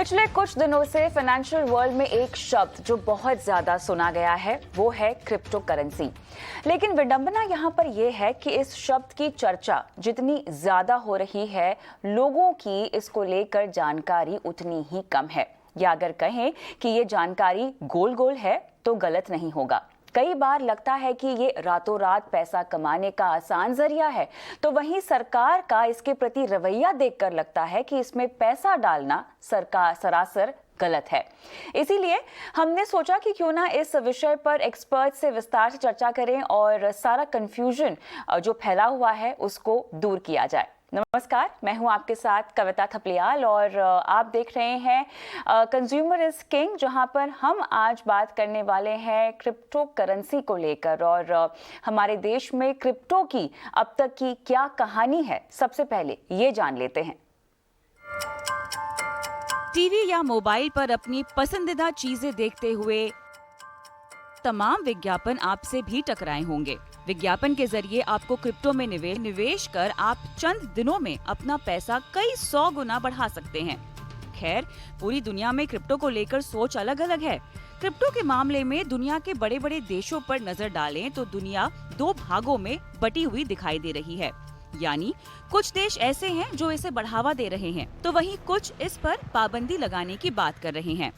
पिछले कुछ दिनों से फाइनेंशियल वर्ल्ड में एक शब्द जो बहुत ज्यादा सुना गया है वो है क्रिप्टो करेंसी। लेकिन विडंबना यहाँ पर यह है कि इस शब्द की चर्चा जितनी ज्यादा हो रही है, लोगों की इसको लेकर जानकारी उतनी ही कम है। या अगर कहें कि ये जानकारी गोल गोल है तो गलत नहीं होगा। कई बार लगता है कि ये रातों रात पैसा कमाने का आसान जरिया है, तो वहीं सरकार का इसके प्रति रवैया देखकर लगता है कि इसमें पैसा डालना सरकार सरासर गलत है। इसीलिए हमने सोचा कि क्यों ना इस विषय पर एक्सपर्ट से विस्तार से चर्चा करें और सारा कंफ्यूजन जो फैला हुआ है उसको दूर किया जाए। नमस्कार, मैं हूं आपके साथ कविता थपलियाल और आप देख रहे हैं कंज्यूमर इज किंग, जहां पर हम आज बात करने वाले हैं क्रिप्टो करेंसी को लेकर और हमारे देश में क्रिप्टो की अब तक की क्या कहानी है। सबसे पहले ये जान लेते हैं। टीवी या मोबाइल पर अपनी पसंदीदा चीजें देखते हुए तमाम विज्ञापन आपसे भी टकराए होंगे। विज्ञापन के जरिए आपको क्रिप्टो में निवेश कर आप चंद दिनों में अपना पैसा कई 100 गुना बढ़ा सकते हैं। खैर, पूरी दुनिया में क्रिप्टो को लेकर सोच अलग अलग है। क्रिप्टो के मामले में दुनिया के बड़े बड़े देशों पर नजर डालें तो दुनिया 2 भागों में बटी हुई दिखाई दे रही है। यानी कुछ देश ऐसे हैं जो इसे बढ़ावा दे रहे हैं, तो वहीं कुछ इस पर पाबंदी लगाने की बात कर रहे हैं।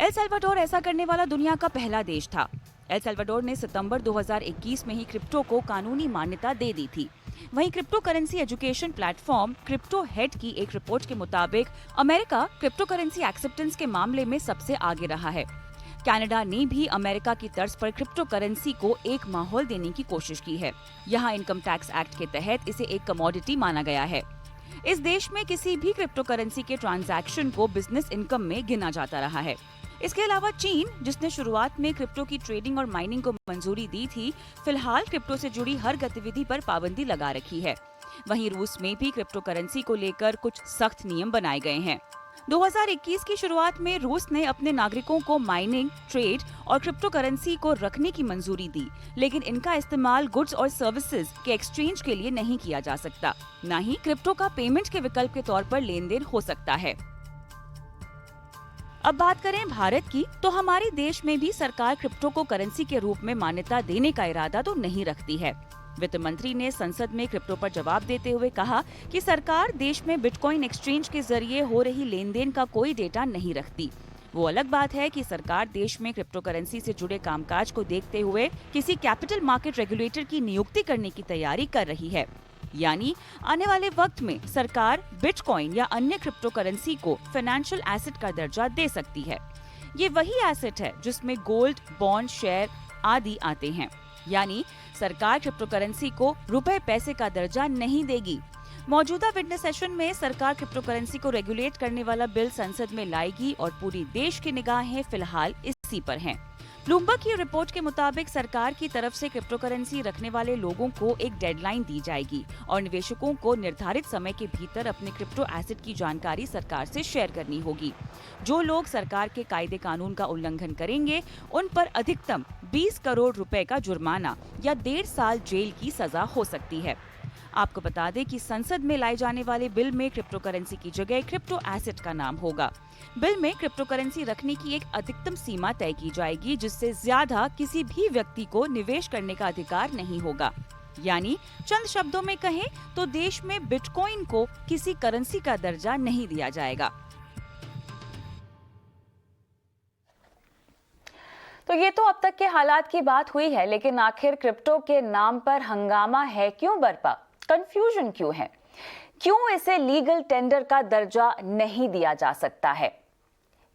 एल साल्वाडोर ऐसा करने वाला दुनिया का पहला देश था। एल साल्वाडोर ने सितंबर 2021 में ही क्रिप्टो को कानूनी मान्यता दे दी थी। वहीं crypto currency education platform crypto head की एक रिपोर्ट के मुताबिक अमेरिका क्रिप्टो करेंसी एक्सेप्टेंस के मामले में सबसे आगे रहा है। कनाडा ने भी अमेरिका की तर्ज पर क्रिप्टो करेंसी को एक माहौल देने की कोशिश की है। यहाँ इनकम टैक्स एक्ट के तहत इसे एक कमोडिटी माना गया है। इस देश में किसी भी क्रिप्टो करेंसी के ट्रांजैक्शन को बिजनेस इनकम में गिना जाता रहा है। इसके अलावा चीन, जिसने शुरुआत में क्रिप्टो की ट्रेडिंग और माइनिंग को मंजूरी दी थी, फिलहाल क्रिप्टो से जुड़ी हर गतिविधि पर पाबंदी लगा रखी है। वहीं रूस में भी क्रिप्टो करेंसी को लेकर कुछ सख्त नियम बनाए गए हैं। 2021 की शुरुआत में रूस ने अपने नागरिकों को माइनिंग, ट्रेड और क्रिप्टो करेंसी को रखने की मंजूरी दी, लेकिन इनका इस्तेमाल गुड्स और सर्विसेज के एक्सचेंज के लिए नहीं किया जा सकता। न ही क्रिप्टो का पेमेंट के विकल्प के तौर पर लेन देन हो सकता है। अब बात करें भारत की, तो हमारे देश में भी सरकार क्रिप्टो को करेंसी के रूप में मान्यता देने का इरादा तो नहीं रखती है। वित्त मंत्री ने संसद में क्रिप्टो पर जवाब देते हुए कहा कि सरकार देश में बिटकॉइन एक्सचेंज के जरिए हो रही लेन देन का कोई डेटा नहीं रखती। वो अलग बात है कि सरकार देश में क्रिप्टो करेंसी से जुड़े कामकाज को देखते हुए किसी कैपिटल मार्केट रेगुलेटर की नियुक्ति करने की तैयारी कर रही है। यानी आने वाले वक्त में सरकार बिटकॉइन या अन्य क्रिप्टो करेंसी को फाइनेंशियल एसेट का दर्जा दे सकती है। ये वही एसेट है जिसमें गोल्ड, बॉन्ड, शेयर आदि आते हैं। यानी सरकार क्रिप्टो करेंसी को रुपए पैसे का दर्जा नहीं देगी। मौजूदा विटनेस सेशन में सरकार क्रिप्टो करेंसी को रेगुलेट करने वाला बिल संसद में लाएगी और पूरी देश की निगाहें फिलहाल इसी पर हैं। ब्लूमबर्ग की रिपोर्ट के मुताबिक सरकार की तरफ से क्रिप्टो करेंसी रखने वाले लोगों को एक डेडलाइन दी जाएगी और निवेशकों को निर्धारित समय के भीतर अपने क्रिप्टो एसेट की जानकारी सरकार से शेयर करनी होगी। जो लोग सरकार के कायदे कानून का उल्लंघन करेंगे, उन पर अधिकतम 20 करोड़ रुपए का जुर्माना या 1.5 साल जेल की सजा हो सकती है। आपको बता दें कि संसद में लाए जाने वाले बिल में क्रिप्टो करेंसी की जगह क्रिप्टो एसेट का नाम होगा। बिल में क्रिप्टो करेंसी रखने की एक अधिकतम सीमा तय की जाएगी, जिससे ज्यादा किसी भी व्यक्ति को निवेश करने का अधिकार नहीं होगा। यानी चंद शब्दों में कहें तो देश में बिटकॉइन को किसी करेंसी का दर्जा नहीं दिया जाएगा। तो ये तो अब तक के हालात की बात हुई है, लेकिन आखिर क्रिप्टो के नाम पर हंगामा है क्यों बरपा? कंफ्यूजन क्यों है? क्यों इसे लीगल टेंडर का दर्जा नहीं दिया जा सकता है?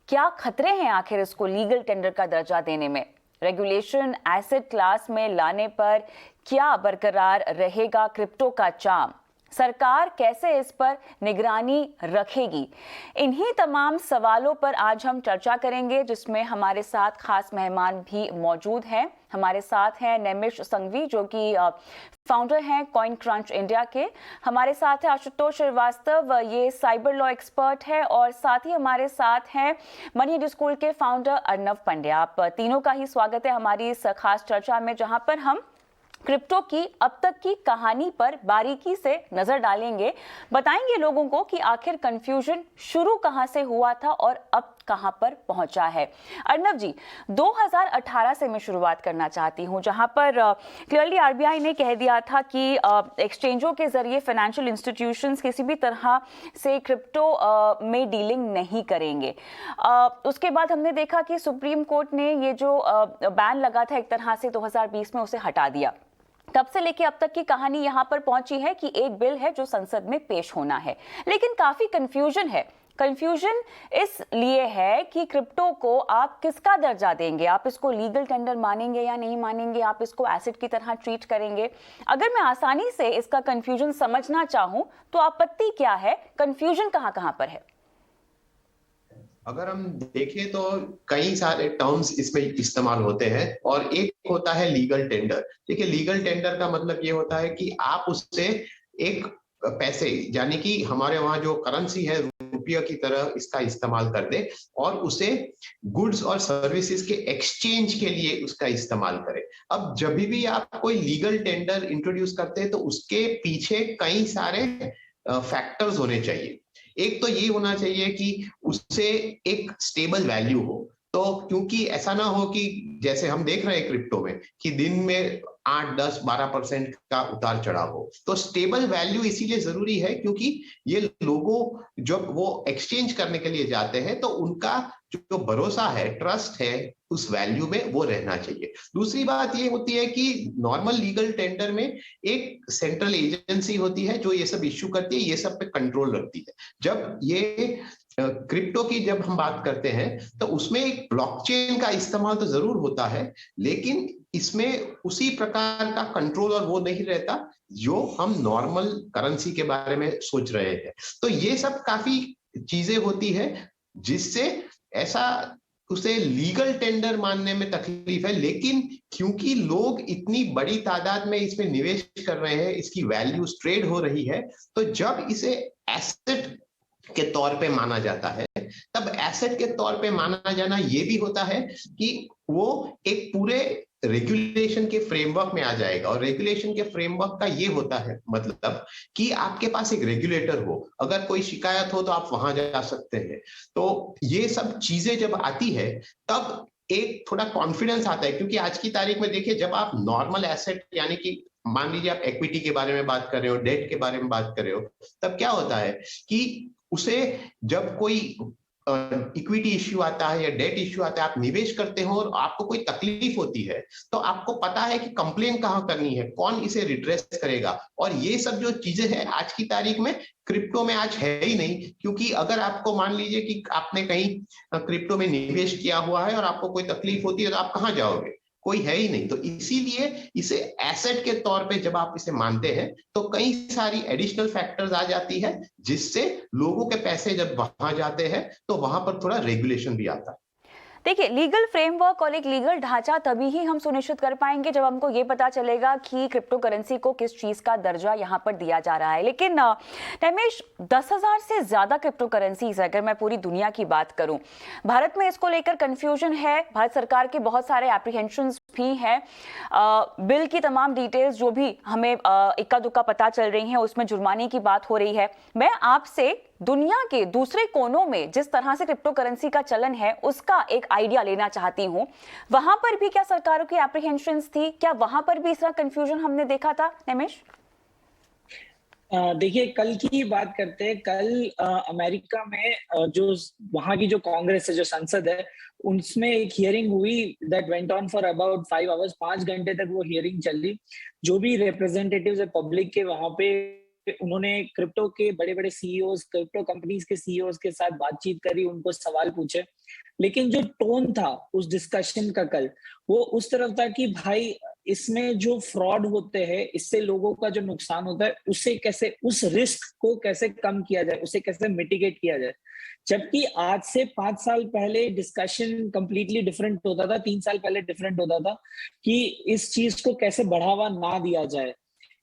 क्या खतरे हैं आखिर इसको लीगल टेंडर का दर्जा देने में? रेगुलेशन एसेट क्लास में लाने पर क्या बरकरार रहेगा क्रिप्टो का चार्म? सरकार कैसे इस पर निगरानी रखेगी? इन्हीं तमाम सवालों पर आज हम चर्चा करेंगे, जिसमें हमारे साथ खास मेहमान भी मौजूद हैं। हमारे साथ हैं नैमिष संघवी, जो कि फाउंडर हैं कॉइन क्रंच इंडिया के। हमारे साथ है आशुतोष श्रीवास्तव, ये साइबर लॉ एक्सपर्ट है। और साथ ही हमारे साथ हैं मनी स्कूल के फाउंडर अर्नव पंड्या। आप तीनों का ही स्वागत है हमारी इस खास चर्चा में, जहां पर हम क्रिप्टो की अब तक की कहानी पर बारीकी से नजर डालेंगे, बताएंगे लोगों को कि आखिर कंफ्यूजन शुरू कहां से हुआ था और अब कहां पर पहुंचा है। अर्नब जी, 2018 से मैं शुरुआत करना चाहती हूं, जहां पर क्लियरली आरबीआई ने कह दिया था कि एक्सचेंजों के जरिए फाइनेंशियल इंस्टीट्यूशंस किसी भी तरह से क्रिप्टो में डीलिंग नहीं करेंगे। उसके बाद हमने देखा कि सुप्रीम कोर्ट ने ये जो बैन लगा था एक तरह से 2020 में, उसे हटा दिया। तब से लेके अब तक की कहानी यहां पर पहुंची है कि एक बिल है जो संसद में पेश होना है, लेकिन काफी कंफ्यूजन है। कंफ्यूजन इसलिए है कि क्रिप्टो को आप किसका दर्जा देंगे, आप इसको लीगल टेंडर मानेंगे या नहीं मानेंगे, आप इसको एसेट की तरह ट्रीट करेंगे। अगर मैं आसानी से इसका कंफ्यूजन समझना चाहूं तो आपत्ति क्या है, कंफ्यूजन कहां कहां पर है? अगर हम देखें तो कई सारे टर्म्स इसमें इस्तेमाल होते हैं और एक होता है लीगल टेंडर। देखिए, लीगल टेंडर का मतलब ये होता है कि आप उससे एक पैसे, यानी कि हमारे वहां जो करेंसी है रुपया की तरह, इसका इस्तेमाल कर दे और उसे गुड्स और सर्विसेज के एक्सचेंज के लिए उसका इस्तेमाल करें। अब जब भी आप कोई लीगल टेंडर इंट्रोड्यूस करते हैं तो उसके पीछे कई सारे फैक्टर्स होने चाहिए। एक तो ये होना चाहिए कि उससे एक स्टेबल वैल्यू हो, तो क्योंकि ऐसा ना हो कि जैसे हम देख रहे हैं क्रिप्टो में कि दिन में 8, 10, 12% का उतार चढ़ाव हो। तो स्टेबल वैल्यू इसीलिए जरूरी है क्योंकि ये लोगों जब वो एक्सचेंज करने के लिए जाते हैं तो उनका जो भरोसा है, ट्रस्ट है उस वैल्यू में, वो रहना चाहिए। दूसरी बात ये होती है कि नॉर्मल लीगल टेंडर में एक सेंट्रल एजेंसी होती है जो ये सब इश्यू करती है, ये सब पे कंट्रोल रखती है। जब ये क्रिप्टो की जब हम बात करते हैं तो उसमें एक ब्लॉकचेन का इस्तेमाल तो जरूर होता है, लेकिन इसमें उसी प्रकार का कंट्रोल और वो नहीं रहता जो हम नॉर्मल करेंसी के बारे में सोच रहे हैं। तो ये सब काफी चीजें होती है जिससे ऐसा उसे लीगल टेंडर मानने में तकलीफ है। लेकिन क्योंकि लोग इतनी बड़ी तादाद में इसमें निवेश कर रहे हैं, इसकी वैल्यू ट्रेड हो रही है, तो जब इसे एसेट के तौर पे माना जाता है, तब एसेट के तौर पे माना जाना ये भी होता है कि वो एक पूरे रेगुलेशन के फ्रेमवर्क में आ जाएगा। और रेगुलेशन के फ्रेमवर्क का ये होता है मतलब कि आपके पास एक रेगुलेटर हो, अगर कोई शिकायत हो तो आप वहां जा सकते हैं। तो ये सब चीजें जब आती है तब एक थोड़ा कॉन्फिडेंस आता है, क्योंकि आज की तारीख में देखिए, जब आप नॉर्मल एसेट, यानी कि मान लीजिए आप इक्विटी के बारे में बात कर रहे हो, डेट के बारे में बात कर रहे हो, तब क्या होता है कि उसे जब कोई इक्विटी इश्यू आता है या डेट इश्यू आता है, आप निवेश करते हो और आपको कोई तकलीफ होती है, तो आपको पता है कि कंप्लेन कहां करनी है, कौन इसे रिड्रेस करेगा। और ये सब जो चीजें हैं आज की तारीख में क्रिप्टो में आज है ही नहीं, क्योंकि अगर आपको मान लीजिए कि आपने कहीं क्रिप्टो में निवेश किया हुआ है और आपको कोई तकलीफ होती है तो आप कहां जाओगे, कोई है ही नहीं। तो इसीलिए इसे एसेट के तौर पे जब आप इसे मानते हैं तो कई सारी एडिशनल फैक्टर्स आ जाती है, जिससे लोगों के पैसे जब वहां जाते हैं तो वहां पर थोड़ा रेगुलेशन भी आता है। देखिए, लीगल फ्रेमवर्क और एक लीगल ढांचा तभी ही हम सुनिश्चित कर पाएंगे जब हमको ये पता चलेगा कि क्रिप्टो करेंसी को किस चीज का दर्जा यहाँ पर दिया जा रहा है। लेकिन रमेश, 10,000 से ज्यादा क्रिप्टो करेंसीज, अगर मैं पूरी दुनिया की बात करूं, भारत में इसको लेकर कंफ्यूजन है, भारत सरकार के बहुत सारे एप्रीहेंशंस भी हैं। बिल की तमाम डिटेल्स जो भी हमें इक्का दुक्का पता चल रही हैं, उसमें जुर्माने की बात हो रही है। मैं आपसे दुनिया के दूसरे कोनों में जिस तरह से क्रिप्टो करेंसी का चलन है उसका एक आइडिया लेना चाहती हूं। वहां पर भी क्या सरकारों की एप्रीहेंशंस थी? क्या वहां पर भी इस तरह कंफ्यूजन हमने देखा था? रमेश, देखिए, कल की बात करते हैं। कल अमेरिका में जो वहां की जो कांग्रेस है, जो संसद है, उसमें एक हियरिंग हुई that went on for about 5 hours. 5 घंटे तक वो हियरिंग चली। जो भी रिप्रेजेंटेटिव्स है पब्लिक के, वहां पे उन्होंने क्रिप्टो के बड़े बड़े सीईओज, क्रिप्टो कंपनीज के सीईओज के साथ बातचीत करी, उनको सवाल पूछे। लेकिन जो टोन था उस डिस्कशन का कल, वो उस तरफ था कि भाई, इसमें जो फ्रॉड होते हैं, इससे लोगों का जो नुकसान होता है, उसे कैसे, उस रिस्क को कैसे कम किया जाए, उसे कैसे मिटिगेट किया जाए। जबकि आज से 5 साल पहले डिस्कशन कंप्लीटली डिफरेंट होता था, 3 साल पहले डिफरेंट होता था कि इस चीज को कैसे बढ़ावा ना दिया जाए,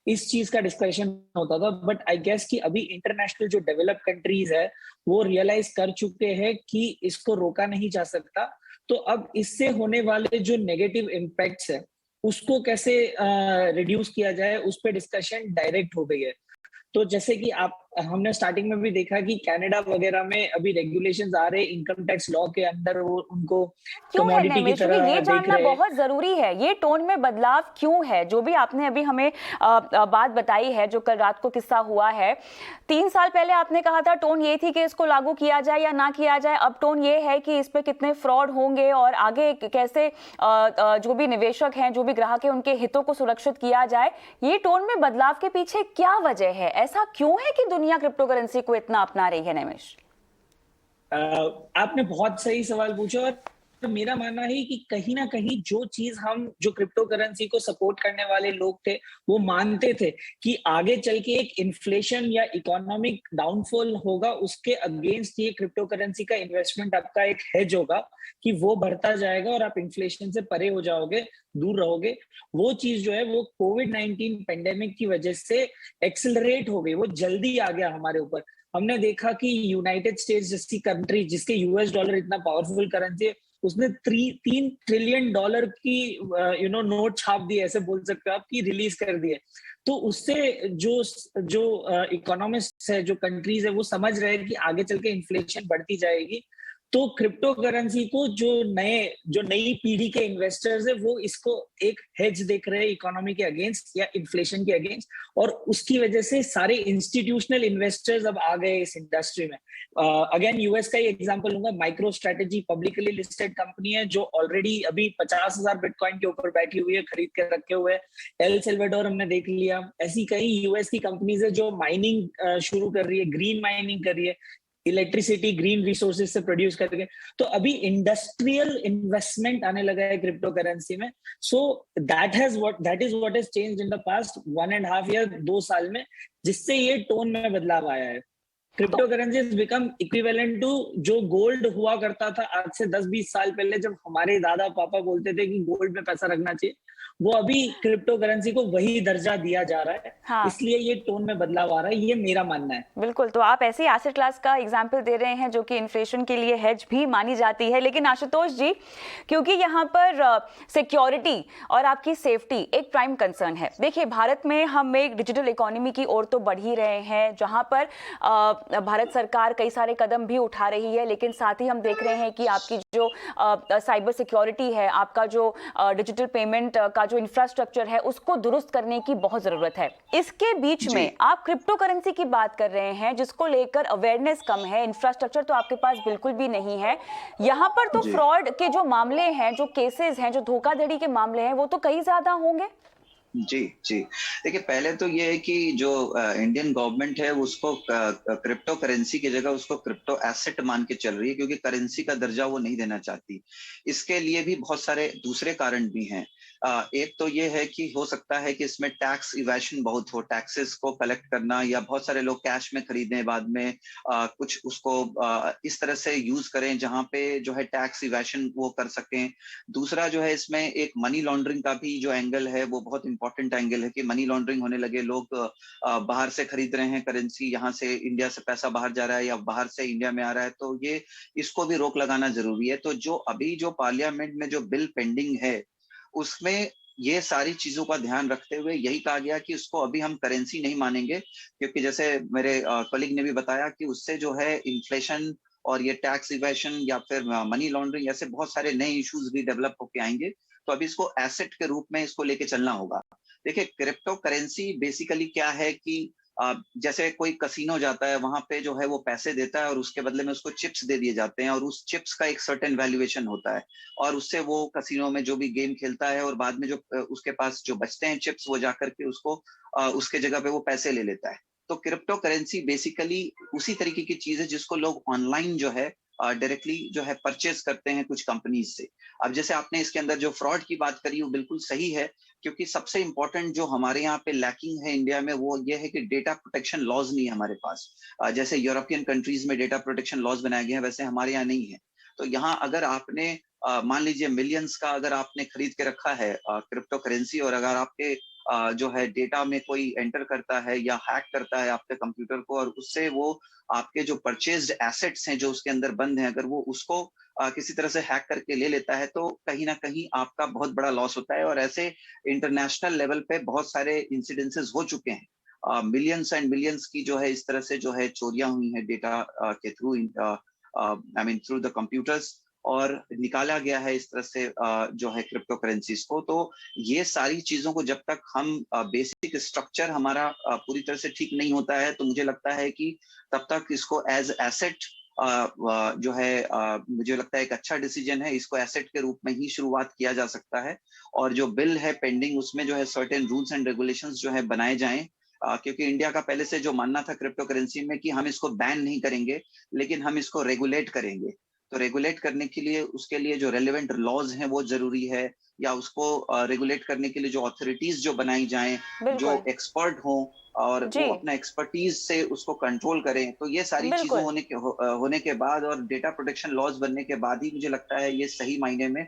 इस चीज का डिस्कशन होता था। बट आई गेस कि अभी इंटरनेशनल जो डेवलप कंट्रीज है वो रियलाइज कर चुके हैं कि इसको रोका नहीं जा सकता। तो अब इससे होने वाले जो नेगेटिव इम्पैक्ट्स है उसको कैसे रिड्यूस किया जाए, उस पर डिस्कशन डायरेक्ट हो गई है। तो जैसे कि हमने स्टार्टिंग में भी देखा कि कनाडा वगैरह में अभी रेगुलेशंस आ रहे, इनकम टैक्स लॉ के अंदर वो उनको क्यों है कमोडिटी की नैमिष? क्योंकि तरह ये देख जानना रहे। बहुत जरूरी है, ये टोन में बदलाव क्यों है? जो भी आपने अभी हमें बात बताई है, जो कल रात को किस्सा हुआ है, 3 साल पहले आपने कहा था टोन ये थी कि इसको लागू किया जाए या ना किया जाए, अब टोन ये है कि इस पे कितने फ्रॉड होंगे और आगे कैसे जो भी निवेशक हैं, जो भी ग्राहक हैं, उनके हितों को सुरक्षित किया जाए। ये टोन में बदलाव के पीछे क्या वजह है? ऐसा क्यों है कि दुनिया क्रिप्टो करेंसी को इतना अपना रही है नैमिष? आपने बहुत सही सवाल पूछा, और मेरा मानना है कि कहीं ना कहीं जो क्रिप्टो करेंसी को सपोर्ट करने वाले लोग थे, वो मानते थे कि आगे चल के एक इन्फ्लेशन या इकोनॉमिक डाउनफॉल होगा, उसके अगेंस्ट ये क्रिप्टो करेंसी का इन्वेस्टमेंट आपका एक हेज होगा कि वो बढ़ता जाएगा और आप इन्फ्लेशन से परे हो जाओगे, दूर रहोगे। वो चीज जो है वो कोविड-19 पेंडेमिक की वजह से एक्सेलरेट हो गई, वो जल्दी आ गया हमारे ऊपर। हमने देखा कि यूनाइटेड स्टेट्स जैसी कंट्री, जिसके यूएस डॉलर इतना पावरफुल करेंसी है, उसने 3 ट्रिलियन डॉलर की नोट छाप दिए, ऐसे बोल सकते हो आप, कि रिलीज कर दिए। तो उससे जो जो इकोनॉमिस्ट है, जो कंट्रीज है, वो समझ रहे हैं कि आगे चल के इन्फ्लेशन बढ़ती जाएगी। तो क्रिप्टो करेंसी को जो नई पीढ़ी के इन्वेस्टर्स है, वो इसको एक हेज देख रहे हैं इकोनॉमी के अगेंस्ट या इन्फ्लेशन के अगेंस्ट, और उसकी वजह से सारे इंस्टीट्यूशनल इन्वेस्टर्स अब आ गए इस इंडस्ट्री में। अगेन यूएस का ही एग्जांपल लूंगा, micro strategy publicly listed company है, जो ऑलरेडी अभी 50,000 बिटकॉइन के ऊपर बैठी हुई है, खरीद के रखे हुए है। एल सेल्वाडोर हमने देख लिया। ऐसी कई यूएस की कंपनीज है जो माइनिंग शुरू कर रही है, ग्रीन माइनिंग कर रही है, इलेक्ट्रिसिटी ग्रीन रिसोर्सेज से प्रोड्यूस करके। तो अभी इंडस्ट्रियल इन्वेस्टमेंट आने लगा है क्रिप्टो करेंसी में। So that is what has changed in the past 1.5 year, 2 साल में, जिससे ये टोन में बदलाव आया है। Crypto currency is become equivalent to जो गोल्ड हुआ करता था आज से 10-20 साल पहले, जब हमारे दादा पापा बोलते थे कि गोल्ड में पैसा रखना चाहिए। वो अभी क्रिप्टो करेंसी को वही दर्जा दिया जा रहा है। हाँ। इसलिए ये टोन में बदलाव आ रहा है, ये मेरा मानना है। बिल्कुल, तो आप ऐसी एसेट क्लास का एग्जाम्पल दे रहे हैं जो कि इन्फ्लेशन के लिए हेज भी मानी जाती है। लेकिन आशुतोष जी, क्योंकि यहाँ पर सिक्योरिटी और आपकी सेफ्टी एक प्राइम कंसर्न है। देखिए, भारत में हम एक डिजिटल इकोनॉमी की ओर तो बढ़ ही रहे हैं, जहाँ पर भारत सरकार कई सारे कदम भी उठा रही है, लेकिन साथ ही हम देख रहे हैं कि आपकी जो साइबर सिक्योरिटी है, आपका जो डिजिटल पेमेंट का जो इंफ्रास्ट्रक्चर है, उसको दुरुस्त करने की बहुत जरूरत है। इसके बीच में आप क्रिप्टो करेंसी की बात कर रहे हैं, जिसको लेकर अवेयरनेस कम है, इंफ्रास्ट्रक्चर तो आपके पास बिल्कुल भी नहीं है। यहाँ पर तो फ्रॉड के जो मामले हैं, जो केसेस हैं, जो धोखाधड़ी के मामले हैं, वो तो कई ज्यादा होंगे। जी जी, देखिए, पहले तो ये है कि जो इंडियन गवर्नमेंट है उसको क्रिप्टो करेंसी की जगह उसको क्रिप्टो एसेट मान के चल रही है, क्योंकि करेंसी का दर्जा वो नहीं देना चाहती। इसके लिए भी बहुत सारे दूसरे कारण भी हैं। एक तो ये है कि हो सकता है कि इसमें टैक्स इवेशन बहुत हो, टैक्सेस को कलेक्ट करना, या बहुत सारे लोग कैश में खरीदें, बाद में कुछ उसको इस तरह से यूज करें जहां पे जो है टैक्स इवेशन वो कर सकें। दूसरा जो है, इसमें एक मनी लॉन्ड्रिंग का भी जो एंगल है वो बहुत इंपॉर्टेंट एंगल है कि मनी लॉन्ड्रिंग होने लगे, लोग बाहर से खरीद रहे हैं करेंसी, यहाँ से इंडिया से पैसा बाहर जा रहा है या बाहर से इंडिया में आ रहा है, तो ये इसको भी रोक लगाना जरूरी है। तो जो अभी जो पार्लियामेंट में जो बिल पेंडिंग है, उसमें ये सारी चीजों का ध्यान रखते हुए यही कहा गया कि उसको अभी हम करेंसी नहीं मानेंगे, क्योंकि जैसे मेरे कलीग ने भी बताया कि उससे जो है इन्फ्लेशन और ये टैक्स इवेशन या फिर मनी लॉन्ड्रिंग, ऐसे बहुत सारे नए इश्यूज भी डेवलप होके आएंगे। तो अभी इसको एसेट के रूप में इसको लेके चलना होगा। देखिए, क्रिप्टो करेंसी बेसिकली क्या है कि जैसे कोई कसिनो जाता है, वहां पे जो है वो पैसे देता है और उसके बदले में उसको चिप्स दे दिए जाते हैं, और उस चिप्स का एक सर्टेन वैल्यूएशन होता है, और उससे वो कसिनो में जो भी गेम खेलता है, और बाद में जो उसके पास जो बचते हैं चिप्स, वो जाकर के उसको उसके जगह पे वो पैसे ले लेता है। तो क्रिप्टो करेंसी बेसिकली उसी तरीके की चीज है जिसको लोग ऑनलाइन जो है डायरेक्टली जो है परचेज करते हैं कुछ कंपनीज से। अब जैसे आपने इसके अंदर जो फ्रॉड की बात करी वो बिल्कुल सही है, क्योंकि सबसे इंपॉर्टेंट जो हमारे यहाँ पे लैकिंग है इंडिया में वो ये है कि डेटा प्रोटेक्शन लॉज नहीं है हमारे पास। जैसे यूरोपियन कंट्रीज में डेटा प्रोटेक्शन लॉज बनाए गए हैं, वैसे हमारे यहाँ नहीं है। तो यहाँ अगर आपने मान लीजिए मिलियंस का अगर आपने खरीद के रखा है क्रिप्टो करेंसी, और अगर आपके जो है डेटा में कोई एंटर करता है या हैक करता है आपके कंप्यूटर को, और उससे वो आपके जो परचेज्ड एसेट्स हैं जो उसके अंदर बंद हैं, अगर वो उसको किसी तरह से हैक करके ले लेता है, तो कहीं ना कहीं आपका बहुत बड़ा लॉस होता है। और ऐसे इंटरनेशनल लेवल पे बहुत सारे इंसिडेंसेस हो चुके हैं, मिलियंस एंड मिलियंस की जो है इस तरह से जो है चोरियां हुई हैं डेटा के through, I mean through the computers, और निकाला गया है इस तरह से जो है क्रिप्टो करेंसीज को। तो ये सारी चीजों को जब तक हम बेसिक स्ट्रक्चर हमारा पूरी तरह से ठीक नहीं होता है, तो मुझे लगता है कि तब तक इसको एज एसेट जो है मुझे लगता है एक अच्छा डिसीजन है, इसको एसेट के रूप में ही शुरुआत किया जा सकता है। और जो बिल है पेंडिंग, उसमें जो है सर्टेन रूल्स एंड रेगुलेशंस जो है बनाए जाएं, क्योंकि इंडिया का पहले से जो मानना था क्रिप्टो करेंसी में कि हम इसको बैन नहीं करेंगे, लेकिन हम इसको रेगुलेट करेंगे। तो रेगुलेट करने के लिए उसके लिए जो रेलेवेंट लॉज हैं वो जरूरी है, या उसको रेगुलेट करने के लिए जो अथॉरिटीज जो बनाई जाएं, जो एक्सपर्ट हों और वो अपना एक्सपर्टीज से उसको कंट्रोल करें। तो ये सारी चीजें होने के बाद और डेटा प्रोटेक्शन लॉज बनने के बाद ही मुझे लगता है ये सही मायने में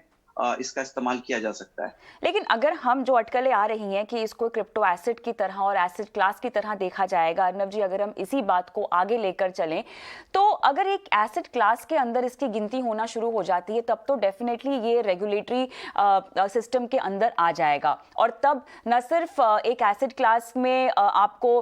इसका इस्तेमाल किया जा सकता है। लेकिन अगर हम जो अटकलें आ रही हैं कि इसको क्रिप्टो एसेट की तरह और एसेट क्लास की तरह देखा जाएगा, अर्नब जी अगर हम इसी बात को आगे लेकर चलें, तो अगर एक एसेट क्लास के अंदर इसकी गिनती होना शुरू हो जाती है, तब तो डेफिनेटली ये रेगुलेटरी सिस्टम के अंदर आ जाएगा। और तब न सिर्फ एक एसेट क्लास में आपको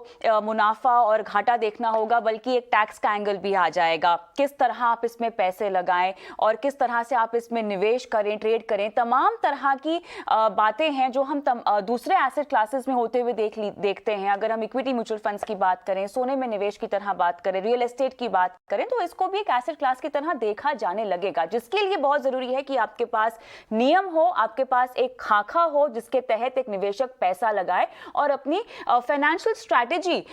मुनाफा और घाटा देखना होगा, बल्कि एक टैक्स का एंगल भी आ जाएगा। किस तरह आप इसमें पैसे लगाएं और किस तरह से आप इसमें निवेश करें, ट्रेड करें, तमाम तरह की बातें हैं जो हम दूसरे एसेट क्लासेस में होते हुए देखते हैं। अगर हम इक्विटी म्यूचुअल फंड्स की बात करें, सोने में निवेश की तरह बात करें, रियल एस्टेट की बात करें, तो इसको भी एक एसेट क्लास की तरह देखा जाने लगेगा, जिसके लिए बहुत जरूरी है कि आपके पास नियम हो, आपके पास एक खाका हो जिसके तहत एक निवेशक पैसा लगाए और अपनी फाइनेंशियल स्ट्रैटेजी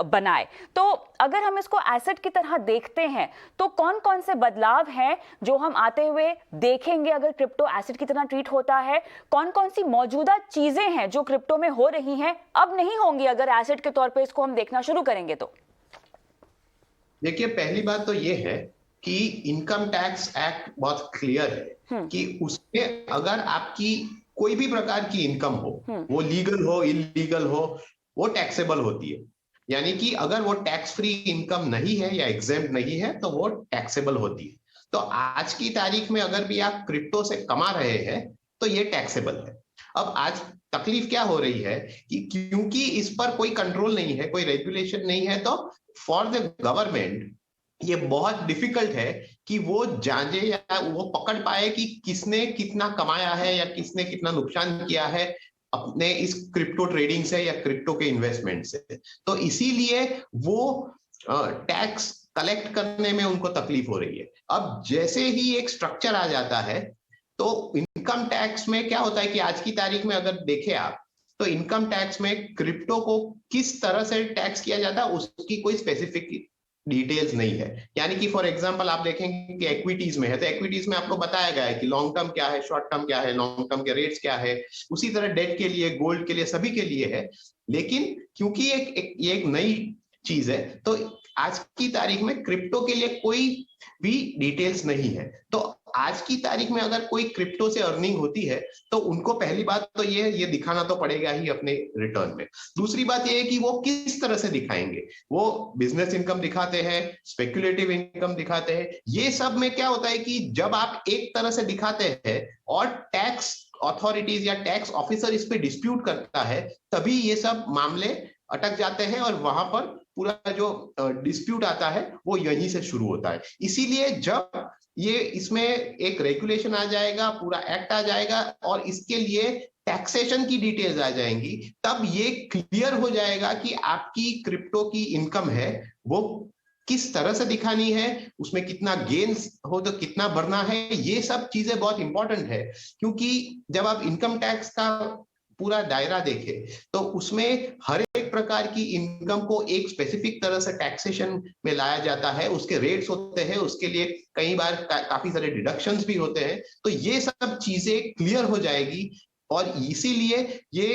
बनाए। तो अगर हम इसको एसेट की तरह देखते हैं, तो कौन कौन से बदलाव हैं जो हम आते हुए देखेंगे अगर क्रिप्टो एसेट की तरह ट्रीट होता है? कौन कौन सी मौजूदा चीजें हैं जो क्रिप्टो में हो रही हैं, अब नहीं होंगी अगर एसेट के तौर पे इसको हम देखना शुरू करेंगे? तो देखिए, पहली बात तो ये है कि इनकम टैक्स एक्ट बहुत क्लियर है कि उसमें अगर आपकी कोई भी प्रकार की इनकम हो, वो लीगल हो इलीगल हो, वो टैक्सेबल होती है। यानी कि अगर वो टैक्स फ्री इनकम नहीं है या एग्जेम्प्ट नहीं है, तो वो टैक्सेबल होती है। तो आज की तारीख में अगर भी आप क्रिप्टो से कमा रहे हैं, तो ये टैक्सेबल है। अब आज तकलीफ क्या हो रही है कि क्योंकि इस पर कोई कंट्रोल नहीं है, कोई रेगुलेशन नहीं है, तो फॉर द गवर्नमेंट ये बहुत डिफिकल्ट है कि वो जाने या वो पकड़ पाए कि किसने कितना कमाया है या किसने कितना नुकसान किया है अपने इस क्रिप्टो ट्रेडिंग से या क्रिप्टो के इन्वेस्टमेंट से। तो इसीलिए वो टैक्स कलेक्ट करने में उनको तकलीफ हो रही है। अब जैसे ही एक स्ट्रक्चर आ जाता है, तो इनकम टैक्स में क्या होता है कि आज की तारीख में अगर देखें आप, तो इनकम टैक्स में क्रिप्टो को किस तरह से टैक्स किया जाता है उसकी कोई स्पेसिफिक डिटेल्स नहीं है। यानी कि फॉर एग्जांपल आप देखेंगे कि एक्विटीज में है, तो एक्विटीज में आपको बताया गया है कि लॉन्ग टर्म क्या है, शॉर्ट टर्म क्या है, लॉन्ग टर्म के रेट्स क्या है। उसी तरह डेट के लिए, गोल्ड के लिए, सभी के लिए है। लेकिन क्योंकि ये एक नई चीज है, तो आज की तारीख में क्रिप्टो के लिए कोई भी डिटेल्स नहीं है। तो आज की तारीख में अगर कोई क्रिप्टो से अर्निंग होती है, तो उनको पहली बात तो ये दिखाना तो पड़ेगा ही अपने रिटर्न में। दूसरी बात ये है कि वो किस तरह से दिखाएंगे। वो बिजनेस इनकम दिखाते हैं, स्पेक्युलेटिव इनकम दिखाते हैं। ये सब में क्या होता है कि जब आप एक तरह से दिखाते हैं और टैक्स अथॉरिटीज या टैक्स ऑफिसर इस पे डिस्प्यूट करता है, तभी ये सब मामले अटक जाते हैं और वहां पर पूरा जो डिस्प्यूट आता है वो यहीं से शुरू होता है। इसीलिए जब ये इसमें एक रेगुलेशन आ जाएगा, पूरा एक्ट आ जाएगा और इसके लिए टैक्सेशन की डिटेल्स आ जाएंगी, तब ये क्लियर हो जाएगा कि आपकी क्रिप्टो की इनकम है वो किस तरह से दिखानी है, उसमें कितना गेन्स हो तो कितना भरना है। ये सब चीजें बहुत इंपॉर्टेंट है, क्योंकि जब आप इनकम टैक्स का पूरा दायरा देखें तो उसमें हर एक प्रकार की इनकम को एक स्पेसिफिक तरह से टैक्सेशन में लाया जाता है। उसके रेट्स होते हैं, उसके लिए कई बार काफी सारे डिडक्शंस भी होते हैं। तो ये सब चीजें क्लियर हो जाएगी और इसीलिए ये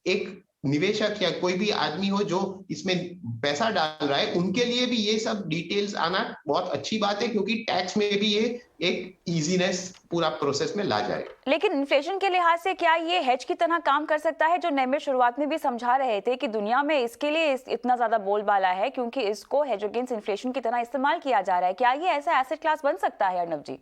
एक निवेशक या कोई भी आदमी हो जो इसमें पैसा डाल रहा है, उनके लिए भी ये सब डिटेल्स आना बहुत अच्छी बात है, क्योंकि टैक्स में भी ये एक इजीनेस पूरा प्रोसेस में ला जाए। लेकिन इन्फ्लेशन के लिहाज से क्या ये हेज की तरह काम कर सकता है, जो नेमिर शुरुआत में भी समझा रहे थे कि दुनिया में इसके लिए इतना ज्यादा बोलबाला है क्योंकि इसको हेज अगेंस्ट इन्फ्लेशन की तरह इस्तेमाल किया जा रहा है? क्या ये ऐसा एसेट क्लास बन सकता है अर्नब जी?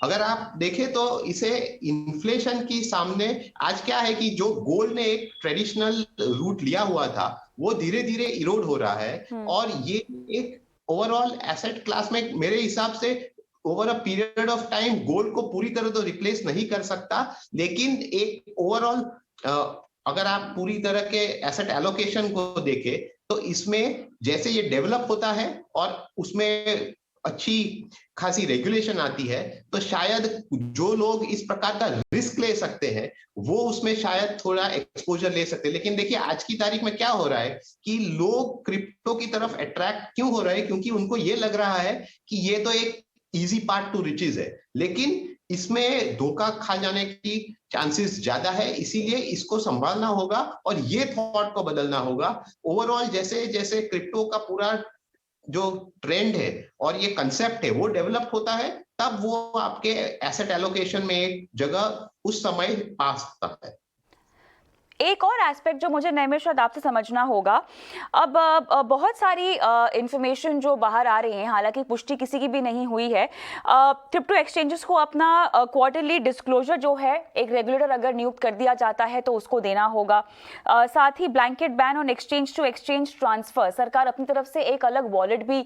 अगर आप देखें तो इसे इन्फ्लेशन की सामने आज क्या है कि जो गोल्ड ने एक ट्रेडिशनल रूट लिया हुआ था वो धीरे धीरे इरोड हो रहा है और ये एक ओवरऑल एसेट क्लास में मेरे हिसाब से over a period of time gold को पूरी तरह तो रिप्लेस नहीं कर सकता, लेकिन एक ओवरऑल अगर आप पूरी तरह के एसेट एलोकेशन को देखें तो इसमें जैसे ये डेवलप होता है और उसमें अच्छी खासी रेगुलेशन आती है तो शायद जो लोग इस प्रकार का रिस्क ले सकते हैं वो उसमें शायद थोड़ा एक्सपोजर ले सकते हैं। लेकिन देखिए आज की तारीख में क्या हो रहा है कि लोग क्रिप्टो की तरफ अट्रैक्ट क्यों हो रहे हैं, क्योंकि उनको ये लग रहा है कि ये तो एक इजी पार्ट टू रिचेज है, लेकिन इसमें धोखा खा जाने की चांसेस ज्यादा है, इसीलिए इसको संभालना होगा और ये थॉट को बदलना होगा। ओवरऑल जैसे जैसे क्रिप्टो का पूरा जो ट्रेंड है और ये कंसेप्ट है वो डेवलप होता है तब वो आपके एसेट एलोकेशन में एक जगह उस समय पा सकता है। एक और एस्पेक्ट जो मुझे नैमिष शायद आपसे समझना होगा, अब बहुत सारी इंफॉर्मेशन जो बाहर आ रही है, हालांकि पुष्टि किसी की भी नहीं हुई है, क्रिप्टो एक्सचेंजेस को अपना क्वार्टरली डिस्क्लोजर जो है एक रेगुलेटर अगर नियुक्त कर दिया जाता है तो उसको देना होगा। साथ ही blanket ban on exchange to exchange transfer, सरकार अपनी तरफ से एक अलग वॉलेट भी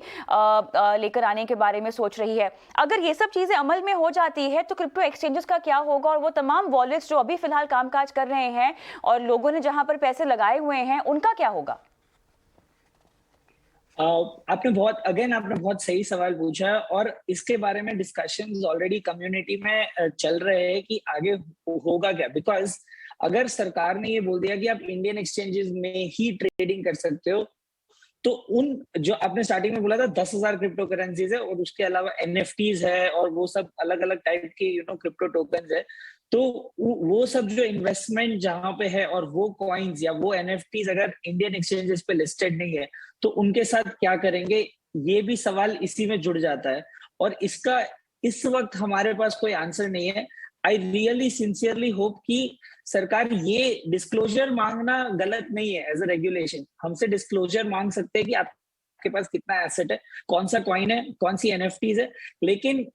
लेकर आने के बारे में सोच रही है। अगर ये सब चीज़ें अमल में हो जाती है तो क्रिप्टो एक्सचेंजेस का क्या होगा और वो तमाम वॉलेट्स जो अभी फिलहाल कामकाज कर रहे हैं और लोगों ने जहां पर पैसे लगाए हुए हैं उनका क्या होगा? आपने बहुत सही सवाल पूछा है और इसके बारे में डिस्कशंस ऑलरेडी कम्युनिटी में चल रहे हैं कि आगे होगा क्या। बिकॉज अगर सरकार ने ये बोल दिया कि आप इंडियन एक्सचेंजेस में ही ट्रेडिंग कर सकते हो तो उन जो आपने स्टार्टिंग में बोला था 10,000 क्रिप्टो करेंसीज है और उसके अलावा एनएफटीज है और वो सब अलग अलग टाइप के क्रिप्टो टोकन्स है, तो वो सब जो इन्वेस्टमेंट जहां पे है और वो कॉइन्स या वो एनएफटीज अगर इंडियन एक्सचेंजेस पे लिस्टेड नहीं है तो उनके साथ क्या करेंगे, ये भी सवाल इसी में जुड़ जाता है और इसका इस वक्त हमारे पास कोई आंसर नहीं है। आई रियली सिंसियरली होप कि सरकार ये डिस्क्लोजर मांगना गलत नहीं है। एज अ रेगुलेशन हमसे डिस्क्लोजर मांग सकते हैं कि आपके पास कितना एसेट है, कौन सा कॉइन है, कौन सी एनएफटीज है, लेकिन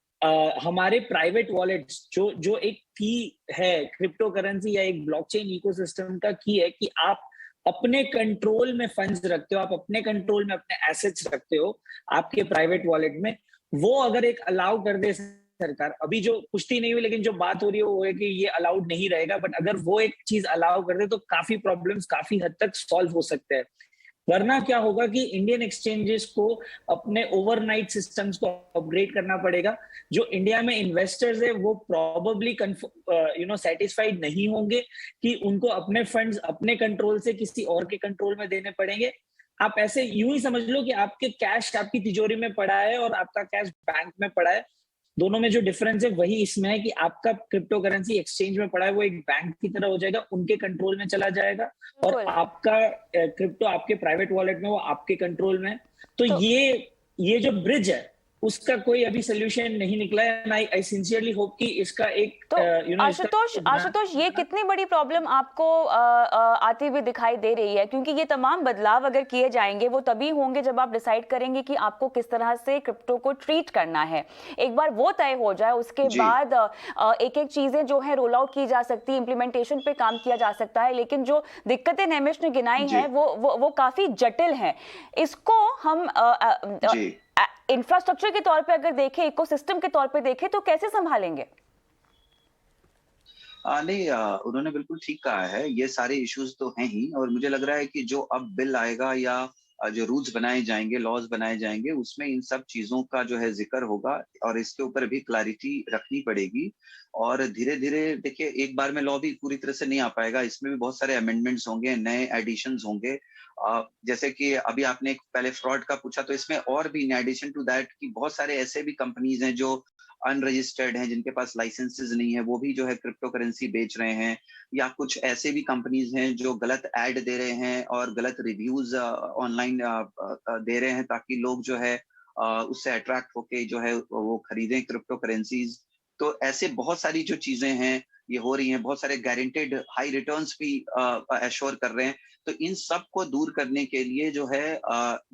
हमारे प्राइवेट वॉलेट्स जो एक की है क्रिप्टो करेंसी या एक ब्लॉकचेन इकोसिस्टम का की है कि आप अपने कंट्रोल में फंड्स रखते हो, आप अपने कंट्रोल में अपने एसेट्स रखते हो आपके प्राइवेट वॉलेट में, वो अगर एक अलाउ कर दे सरकार, अभी जो पुष्टि नहीं हुई लेकिन जो बात हो रही है वो है कि ये अलाउड नहीं रहेगा, बट अगर वो एक चीज अलाउ कर दे तो काफी प्रॉब्लम्स काफी हद तक सॉल्व हो सकते हैं। वरना क्या होगा कि इंडियन एक्सचेंजेस को अपने ओवरनाइट सिस्टम्स को अपग्रेड करना पड़ेगा। जो इंडिया में इन्वेस्टर्स है वो प्रोबेबली सेटिस्फाइड नहीं होंगे कि उनको अपने फंड्स अपने कंट्रोल से किसी और के कंट्रोल में देने पड़ेंगे। आप ऐसे यूं ही समझ लो कि आपके कैश आपकी तिजोरी में पड़ा है और आपका कैश बैंक में पड़ा है, दोनों में जो डिफरेंस है वही इसमें है कि आपका क्रिप्टो करेंसी एक्सचेंज में पड़ा है वो एक बैंक की तरह हो जाएगा, उनके कंट्रोल में चला जाएगा और आपका क्रिप्टो आपके प्राइवेट वॉलेट में वो आपके कंट्रोल में। तो ये जो ब्रिज है उसका कोई अभी सोल्यूशन नहीं निकला है। आई सिंसियरली होप कि इसका एक तो आशुतोष ये कितनी बड़ी प्रॉब्लम आपको आती हुई दिखाई दे रही है? क्योंकि ये तमाम बदलाव अगर किए जाएंगे वो तभी होंगे जब आप डिसाइड करेंगे कि आपको किस तरह से क्रिप्टो को ट्रीट करना है। एक बार वो तय हो जाए उसके बाद एक एक चीजें जो है रोल आउट की जा सकती है, इम्प्लीमेंटेशन पे काम किया जा सकता है। लेकिन जो दिक्कतें नैमिष ने गिनाई है वो काफी जटिल है। इसको हम इंफ्रास्ट्रक्चर के तौर पे अगर देखें, इकोसिस्टम के तौर पे देखें तो कैसे संभालेंगे? नहीं, उन्होंने बिल्कुल ठीक कहा है, ये सारे इश्यूज तो हैं ही और मुझे लग रहा है कि जो अब बिल आएगा या जो रूल्स बनाए जाएंगे, लॉज बनाए जाएंगे, उसमें इन सब चीजों का जो है जिक्र होगा और इसके ऊपर भी क्लैरिटी रखनी पड़ेगी। और धीरे धीरे देखिए एक बार में लॉ भी पूरी तरह से नहीं आ पाएगा, इसमें भी बहुत सारे अमेंडमेंट्स होंगे, नए एडिशंस होंगे। जैसे कि अभी आपने पहले फ्रॉड का पूछा, तो इसमें और भी इन एडिशन टू दैट कि बहुत सारे ऐसे भी कंपनीज हैं जो अनरजिस्टर्ड हैं, जिनके पास लाइसेंसेस नहीं है, वो भी जो है क्रिप्टो करेंसी बेच रहे हैं, या कुछ ऐसे भी कंपनीज हैं जो गलत ऐड दे रहे हैं और गलत रिव्यूज ऑनलाइन दे रहे हैं ताकि लोग जो है उससे अट्रैक्ट होके जो है वो खरीदें क्रिप्टो करेंसीज। तो ऐसे बहुत सारी जो चीजें हैं ये हो रही हैं, बहुत सारे गारंटेड हाई रिटर्न्स भी एश्योर कर रहे हैं। तो इन सब को दूर करने के लिए जो है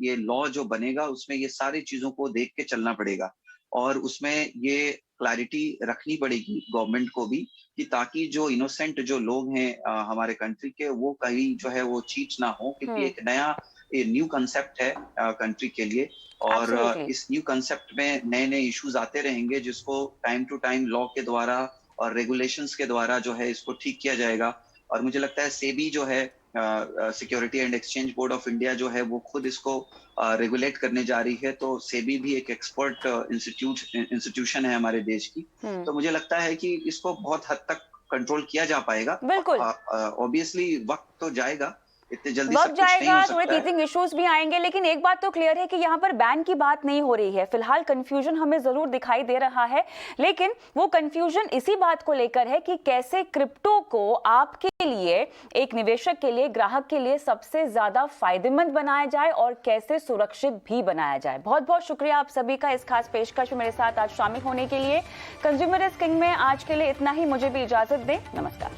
ये लॉ जो बनेगा उसमें ये सारी चीजों को देख के चलना पड़ेगा। और उसमें ये क्लैरिटी रखनी पड़ेगी गवर्नमेंट को भी कि ताकि जो इनोसेंट जो लोग हैं हमारे कंट्री के, वो कहीं जो है वो चीट ना हो, क्योंकि एक नया न्यू कंसेप्ट है कंट्री के लिए, और Absolutely. इस न्यू कंसेप्ट में नए नए इश्यूज आते रहेंगे जिसको टाइम टू टाइम लॉ के द्वारा और रेगुलेशंस के द्वारा जो है इसको ठीक किया जाएगा। और मुझे लगता है सेबी जो है security and exchange board of India जो है वो खुद इसको रेगुलेट करने जा रही है, तो सेबी भी एक एक्सपर्ट इंस्टीट्यूशन है हमारे देश की। तो मुझे लगता है कि इसको बहुत हद तक कंट्रोल किया जा पाएगा। बिल्कुल। ऑब्वियसली वक्त तो जाएगा, इतने जल्दी वक्त सब कुछ नहीं जाएगा, हो थोड़े सकता है। टीचिंग इश्यूज भी आएंगे, लेकिन एक बात तो क्लियर है कि यहाँ पर बैन की बात नहीं हो रही है। फिलहाल कंफ्यूजन हमें जरूर दिखाई दे रहा है, लेकिन वो कंफ्यूजन इसी बात को लेकर है कि कैसे क्रिप्टो को आपके लिए, एक निवेशक के लिए, ग्राहक के लिए सबसे ज्यादा फायदेमंद बनाया जाए और कैसे सुरक्षित भी बनाया जाए। बहुत बहुत शुक्रिया आप सभी का इस खास पेशकश में मेरे साथ आज शामिल होने के लिए। कंज्यूमर इज किंग में आज के लिए इतना ही। मुझे भी इजाजत दें। नमस्कार।